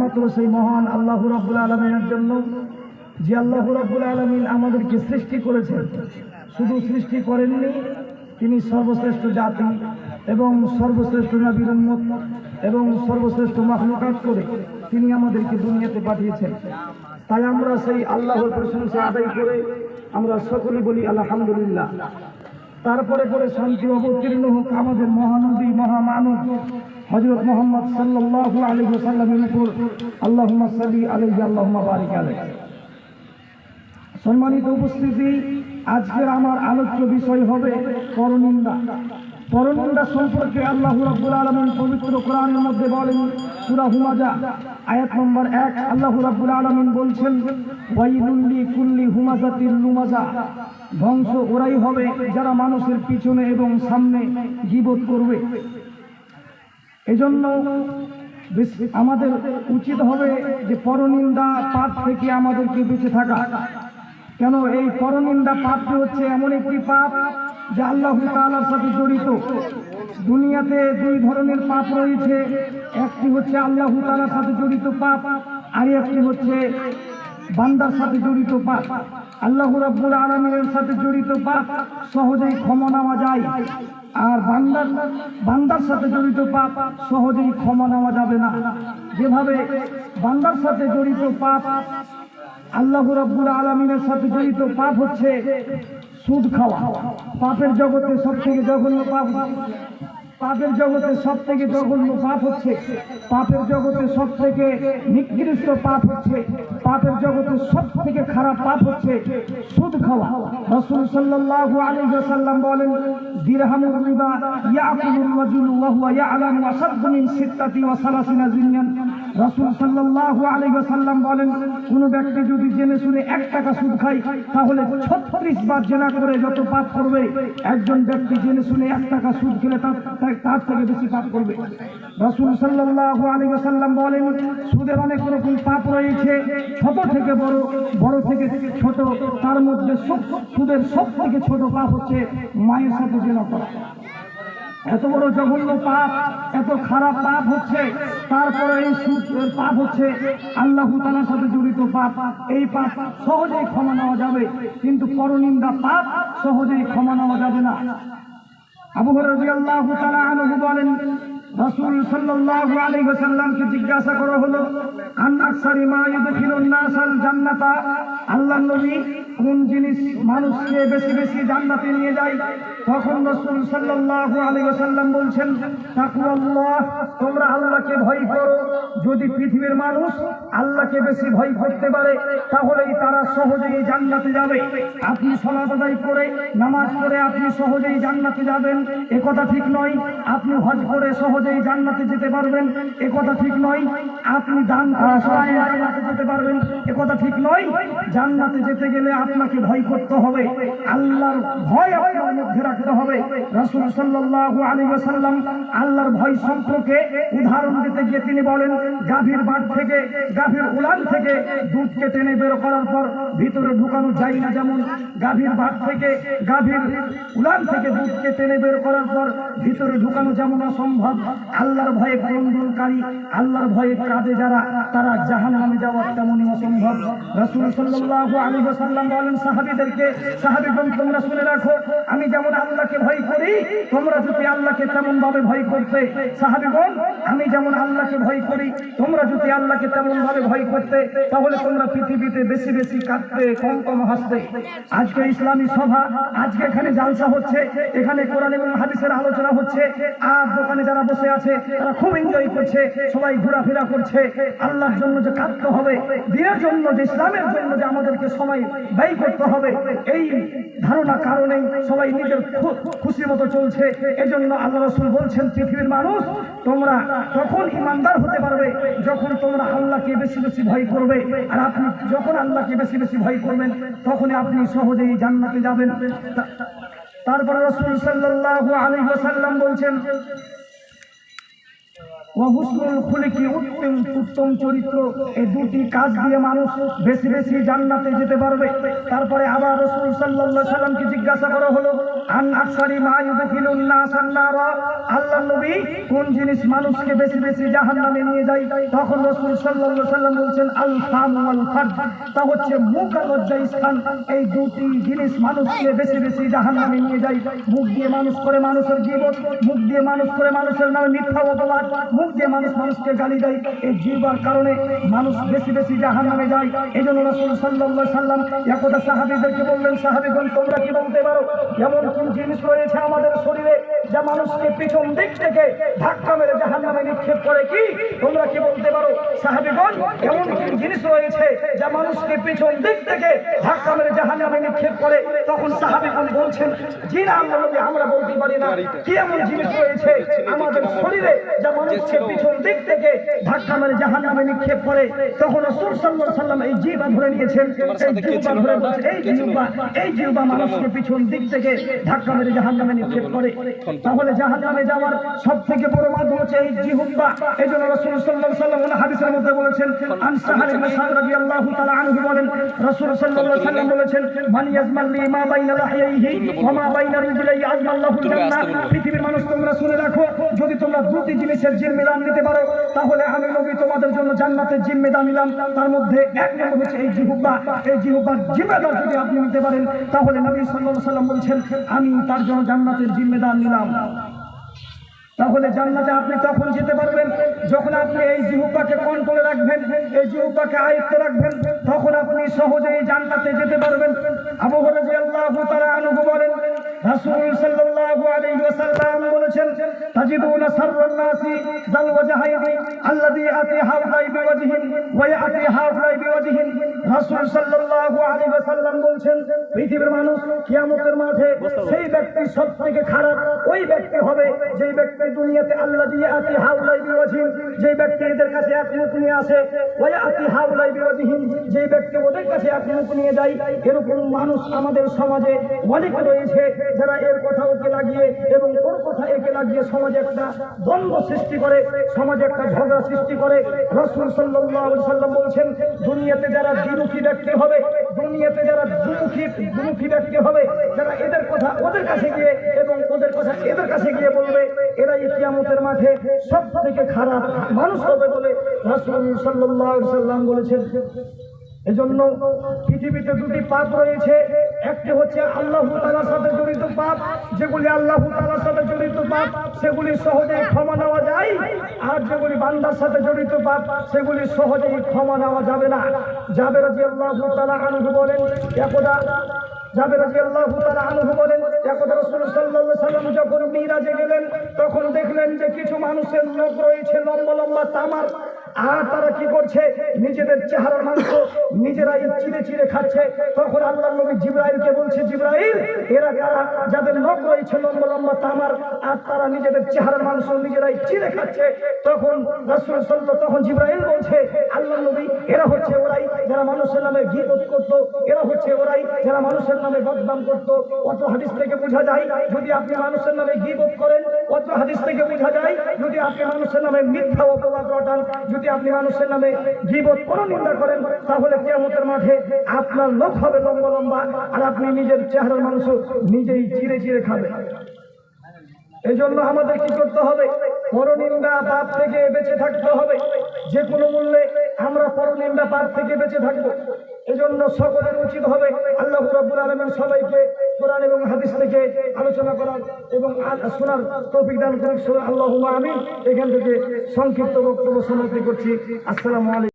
একমাত্র সেই মহান আল্লাহ রাব্বুল আলামিনের জন্য, যে আল্লাহ রাব্বুল আলামিন আমাদেরকে সৃষ্টি করেছেন। শুধু সৃষ্টি করেননি, তিনি সর্বশ্রেষ্ঠ জাতি এবং সর্বশ্রেষ্ঠ নবীর উম্মত এবং সর্বশ্রেষ্ঠ মাখলুকাত করে তিনি আমাদেরকে দুনিয়াতে পাঠিয়েছেন। তাই আমরা সেই আল্লাহর প্রশংসা আদায় করে আমরা সকলে বলি আলহামদুলিল্লাহ। তারপরে পরে শান্তি অবতীর্ণ হোক আমাদের মহানবী মহামানব হযরত মুহাম্মদ সাল্লাল্লাহু আলাইহি ওয়াসাল্লামের উপর। আল্লাহুম্মা সাল্লি আলাইহি আল্লাহুম্মা বারিক আলাইহি। সম্মানিত উপস্থিতি, আজকের আমার আলোচ্য বিষয় হবে পরনিন্দা। পরনিন্দা সম্পর্কে আল্লাহ রাব্বুল আলামিন পবিত্র কোরআনের মধ্যে বলেন, সূরা হুমাজা আয়াত নম্বর 1, আল্লাহ রাব্বুল আলামিন বলছেন, ওয়াইলুল লিকুল্লি হুমাজাতিল লুমাজা। ধ্বংস ওরাই হবে যারা মানুষের পিছনে এবং সামনে গীবত করবে। এজন্য আমাদের উচিত হবে যে পরনিন্দা পাপ থেকে আমাদেরকে বেঁচে থাকা। কেন এই পরনিন্দা পাপটি হচ্ছে এমন একটি পাপ যা আল্লাহ তাআলার সাথে জড়িত। দুনিয়াতে দুই ধরনের পাপ রয়েছে, একটি হচ্ছে আল্লাহ তাআলার সাথে জড়িত পাপ, আর একটি হচ্ছে বান্দার সাথে জড়িত পাপ। আল্লাহ রাব্বুল আলামিনের সাথে জড়িত পাপ সহজেই ক্ষমা নেওয়া যায়, আর বান্দার সাথে জড়িত পাপ সহজেই ক্ষমা নেওয়া যাবে না। যেভাবে বান্দার সাথে জড়িত পাপ, আল্লাহ রাব্বুল আলামিনের সাথে জড়িত পাপ হচ্ছে সুদ খাওয়া। পাপের জগতে সবথেকে জঘন্য পাপ, পাপের জগতে সবথেকে জঘন্য পাপ হচ্ছে, পাপের জগতে সবথেকে নিকৃষ্ট পাপ হচ্ছে, পাপের জগতে সবথেকে খারাপ পাপ হচ্ছে সুদ খাওয়া। রাসূল সাল্লাল্লাহু আলাইহি ওয়াসাল্লাম বলেন, দিরহামুর রিবা ইয়াকুলুর রাজুলু ওয়া হুয়া ইয়ালামু আসাদ্দু মিন সিত্তাতি ওয়া সালাসিনা জিনিয়ান। রাসূল সাল্লাল্লাহু আলাইহি ওয়াসাল্লাম বলেন, কোন ব্যক্তি যদি জেনে শুনে 1 টাকা সুদ খায় তাহলে 36 বার জেনা করে যত পাপ করবে, একজন ব্যক্তি জেনে শুনে 1 টাকা সুদ খেলে তার থেকে বেশি পাপ করবে। রাসূল সাল্লাল্লাহু আলাইহি ওয়াসাল্লাম বলেন, সুদের অনেক রকম পাপ রয়েছে, ছোট থেকে বড়, বড় থেকে ছোট। তার মধ্যে সুদের সবথেকে ছোট পাপ হচ্ছে মায়ের সাথে জিনা করা। এত বড় জঘন্য পাপ, এত খারাপ পাপ হচ্ছে, তারপরে এই সুদের পাপ হচ্ছে আল্লাহ তাআলার সাথে জড়িত পাপ। এই পাপ সহজেই ক্ষমা নেওয়া যাবে, কিন্তু পরনিন্দা পাপ সহজেই ক্ষমা নেওয়া যাবে না। আবু হুরায়রা রাদিয়াল্লাহু তাআলা আনহু বলেন, রাসূল সাল্লাল্লাহু আলাইহি ওয়াসাল্লামকে জিজ্ঞাসা করা হলো, আন আকসারি মা ইউদখিলুন নাসাল জান্নাতা। আল্লাহর নবী, কোন জিনিস মানুষকে বেশি বেশি জান্নাতে নিয়ে যায়? তখন রাসূল সাল্লাল্লাহু আলাইহি ওয়াসাল্লাম বলছেন, তাকওয়াল্লাহ, তোমরা আল্লাহকে ভয় করো। যদি পৃথিবীর মানুষ আল্লাহকে বেশি ভয় করতে পারে তাহলেই তারা সহজেই জান্নাতে যাবে। আপনি সালাত আদায় করে নামাজ পড়ে আপনি সহজেই জান্নাতে যাবেন, এ কথা ঠিক নয়। আপনি হজ করে সহজেই জান্নাতে যেতে পারবেন, এ কথা ঠিক নয়। আপনি দান করে সহজেই জান্নাতে যেতে পারবেন, এ কথা ঠিক নয়। জান্নাতে যেতে গেলে আপনাকে ভয় করতে হবে, আল্লাহর ভয় আপনার মধ্যে রাখতে হবে। রাসূল সাল্লাল্লাহু আলাইহি ওয়াসাল্লাম আল্লাহর ভয় সম্পর্কে উদাহরণ দিতে গিয়ে তিনি বলেন, গাভীর বাট থেকে, গাভীর উলান থেকে দুধকে টেনে বের করার পর ভিতরে ঢুকানো যায় না, যেমন গাভীর বাট থেকে, গাভীর উলান থেকে দুধকে টেনে বের করার পর ভিতরে ঢুকানো যেমন অসম্ভব, আল্লাহর ভয়ে ক্রন্দনকারী, আল্লাহর ভয়ে কাঁদে যারা, তারা জাহান্নামে যাওয়া তেমনই অসম্ভব। রাসূল সাল্লাল্লাহু আলাইহি ওয়াসাল্লাম বলেন সাহাবীদেরকে, সাহাবীগণ তোমরা শুনে রাখো, আমি যেমন আল্লাহকে ভয় করি তোমরা যদি আল্লাহকে তেমন ভাবে ভয় করতে। সাহাবীগণ, আমি যেমন আল্লাহকে ভয় করি তোমরা যদি আল্লাহকে তেমন ভাবে ভয় করতে, তাহলে তোমরা পৃথিবীতে বেশি বেশি কাঁদতে, কম কম হাসতে। আজকে ইসলামী সভা, আজকে এখানে জালসা হচ্ছে, এখানে কোরআন এবং হাদিসের আলোচনা হচ্ছে, আর দোকানে যারা বসে আছে তারা খুব এনজয় করছে, সবাই ঘোরাফেরা করছে। আল্লাহর জন্য যে কাঁদতে হবে, দিনের জন্য যে, ইসলামের জন্য যে আমাদেরকে সময় ব্যয় করতে হবে, এই ধারণা কারণেই সবাই নিজের খুশি মতো চলছে। এজন্য আল্লাহ রাসূল বলছেন, পৃথিবীর মানুষ তোমরা তখন ঈমানদার হতে পারবে যখন তোমরা আল্লাহকে বেশি বেশি ভয় করবে। আর আপনি যখন আল্লাহকে বেশি বেশি ভয় করবেন তখনই আপনি সহজেই জান্নাতে যাবেন। তারপরে রাসূল সাল্লাল্লাহু আলাইহি ওয়াসাল্লাম বলছেন, ওয়া হুসনুল খুলুকি, উত্তম চরিত্র, এই দুটি কাজ দিয়ে মানুষ বেশি বেশি জান্নাতে যেতে পারবে। তারপরে আবার রাসূল সাল্লাল্লাহু আলাইহি সাল্লামকে জিজ্ঞাসা করা হলো, আন আকসারি মা ইউদখিলুন নাস আন-নার, আল্লাহর নবী কোন জিনিস মানুষকে বেশি বেশি জাহান্নামে নিয়ে যায়? তখন রাসূল সাল্লাল্লাহু আলাইহি সাল্লাম বলছেন, আল ফাম ওয়াল ফারজ, তা হচ্ছে মুখ আর লজ্জাস্থান। এই দুটি জিনিস মানুষকে বেশি বেশি জাহান্নামে নিয়ে যায়। মুখ দিয়ে মানুষ করে মানুষের গীবত, মুখ দিয়ে মানুষ করে মানুষের নামে মিথ্যা অপবাদ, মুখ দিয়ে মানুষকে গালি দেয়। এই জিহ্বার কারণে মানুষ বেশি বেশি জাহান্নামে যায়। এই জন্য রাসূল সাল্লাল্লাহু আলাইহি সাল্লাম একদা সাহাবীদেরকে বললেন, সাহাবীগণ তোমরা কি বলতে পারো এমন কোন জিনিস রয়েছে আমাদের শরীরে যা মানুষকে পিছন দিক থেকে ধাক্কা মেরে জাহান্নামে নিক্ষেপ করে? কি তোমরা কি বলতে পারো সাহাবীগণ এমন কোন জিনিস রয়েছে যা মানুষকে পিছন দিক থেকে ধাক্কা মেরে জাহান্নামে নিক্ষেপ করে? তখন সাহাবীগণ বলছেন, জি না আল্লাহর নবী, আমরা বলতে পারি না। কি এমন জিনিস রয়েছে আমাদের শরীরে যা মানুষকে পিছন দিক থেকে ধাক্কা মেরে জাহান্নামে নিক্ষেপ করে? তখন রাসূল সাল্লাল্লাহু আলাইহি সাল্লাম এই জিহ্বা ধরে নিয়েছেন, এই জিহ্বা ধরে বলছেন, এই জিহ্বা মানুষকে পিছন দিক থেকে ধাক্কা মেরে জাহান্নামে নিক্ষেপ করে। তাহলে জাহান্নামে যাওয়ার সবথেকে বড় মাধ্যম হচ্ছে এই জিহ্বা। এজন্য রাসূল সাল্লাল্লাহু আলাইহি সাল্লাম হাদিসের মধ্যে বলেছেন, আন সাহাল ইবনে সাদ রাদিয়াল্লাহু তাআলা আনহু বলেন, রাসূল সাল্লাল্লাহু আলাইহি সাল্লাম বলেছেন, মান ইয়াজমাল লি মা বাইনা লাহিয়াইহি ওয়া মা বাইনা রিজলাইহি আজমাল্লাহু জান্নাহ। পৃথিবীর মানুষ তোমরা শুনে রাখো, যদি তোমরা দুটি জিনিসের জিম্মেদার নিতে পারো তাহলে আমি নবী তোমাদের জন্য জান্নাতের জিম্মেদার নিলাম। তার মধ্যে এক নম্বর হচ্ছে এই জিহ্বা। এই জিহ্বার জিম্মেদার যদি আপনি নিতে পারেন তাহলে নবী সাল্লাল্লাহু আলাইহি সাল্লাম বলছেন, আমি তার জন্য জান্নাতের জিম্মেদার নিলাম। তাহলে জান্নাতে আপনি তখন যেতে পারবেন যখন আপনি এই জিহ্বাকে কন্ট্রোলে রাখবেন, এই জিহ্বাকে আয়ত্তে রাখবেন, তখন আপনি সহজেই জান্নাতে যেতে পারবেন। আবু হুরায়রা রাদিয়াল্লাহু তাআলা আনহু বলেন, রাসূল সাল্লাল্লাহু আলাইহি ওয়াসাল্লাম বলেছেন, তাজিদুনা সাররান নাসি যাল ওয়াজহাইনি আল্লাযী আতি হাওলাই বিওয়াজহিন ওয়া ইয়াতি হাওলাই বিওয়াজহিন। রাসূল সাল্লাল্লাহু আলাইহি ওয়াসাল্লাম বলেন, পৃথিবীর মানুষ কিয়ামতের মাঠে সেই ব্যক্তি সবথেকে খারাপ ওই ব্যক্তি হবে যে ব্যক্তি দুনিয়াতে আল্লাযী আতি হাওলাই বিওয়াজহিন, যে ব্যক্তি এদের কাছে এক মুখ নিয়ে আসে, ওয়া ইয়াতি হাওলাই বিওয়াজহিন, যে ব্যক্তি ওদের কাছে এক মুখ নিয়ে যায়। এরকম মানুষ আমাদের সমাজে অনেক রয়েছে যারা এর কথা ওকে লাগিয়ে এবং ওর কথা একে লাগিয়ে সমাজে একটা দ্বন্দ্ব সৃষ্টি করে, সমাজে একটা ঝগড়া সৃষ্টি করে। রাসূল সাল্লাল্লাহু আলাইহি সাল্লাম বলছেন, দুনিয়াতে যারা দ্বিমুখী ব্যক্তি হবে, দুনিয়াতে যারা দুমুখী ব্যক্তি হবে, যারা এদের কথা ওদের কাছে গিয়ে এবং ওদের কথা এদের কাছে গিয়ে বলবে, এরাই কিয়ামতের মাঠে সবথেকে খারাপ মানুষ হবে বলে রাসূল সাল্লাল্লাহু আলাইহি সাল্লাম বলেছেন। এজন্য পৃথিবীতে দুটি পাপ রয়েছে, একটি হচ্ছে আল্লাহ তাআলার সাথে জড়িত পাপ, যেগুলি আল্লাহ তাআলার সাথে জড়িত পাপ সেগুলি সহজেই ক্ষমা নেওয়া যায়, আর যেগুলি বান্দার সাথে জড়িত পাপ সেগুলি সহজেই ক্ষমা নেওয়া যাবে না। জাবের রাদিয়াল্লাহু তাআলা আনহু বলেন, একদা জাবের রাদিয়াল্লাহু তাআলা আনহু বলেন, একদা রাসূল সাল্লাল্লাহু আলাইহি সাল্লাম যখন মিরাজে গেলেন তখন দেখলেন যে কিছু মানুষের লোক রয়েছে লম্বা লম্বা তামার, আর তারা কি করছে, নিজেদের চেহারার মাংস নিজেরাই চিড়ে চিড়ে খাচ্ছে। তখন আল্লাহর নবী জিবরাইলকে বলছে, জিবরাইল এরা কারা যাদের নখ রয়েছে লম্বা লম্বা তামার আর তারা নিজেদের চেহারার মাংস নিজেরাই চিড়ে খাচ্ছে? তখন রাসূল সাল্লাল্লাহু তখন জিবরাইল বলছে, আল্লাহর নবী এরা হচ্ছে ওরাই যারা মানুষের নামে গীবত করত, এরা হচ্ছে ওরাই যারা মানুষের নামে বদনাম করত। অত হাদিস থেকে বোঝা যায় যদি আপনি মানুষের নামে গীবত করেন, অত হাদিস থেকে বোঝা যায় যদি আপনি মানুষের নামে মিথ্যা অপবাদ রটান, যদি আপনি মানুষের নামে গীবত পরনিন্দা করেন, তাহলে কিয়ামতের মাঠে আপনার লোক হবে লম্বা লম্বা আর আপনি নিজের চেহারার মাংস নিজেই চিড়ে চিড়ে খাবেন। এই জন্য আমাদের কি করতে হবে? পরনিন্দা পাপ থেকে বেঁচে থাকতে হবে। যে কোনো মূল্যে আমরা পরনিন্দা পাপ থেকে বেঁচে থাকবো। এই জন্য সকলের উচিত হবে আল্লাহ রাব্বুল আলামিন সবাইকে কোরআন এবং হাদিস থেকে আলোচনা করার এবং শোনার তৌফিক দান করুন। আল্লাহুম্মা আমিন। এখান থেকে সংক্ষিপ্ত বক্তব্য সমাপ্তি করছি। আসসালামু আলাইকুম।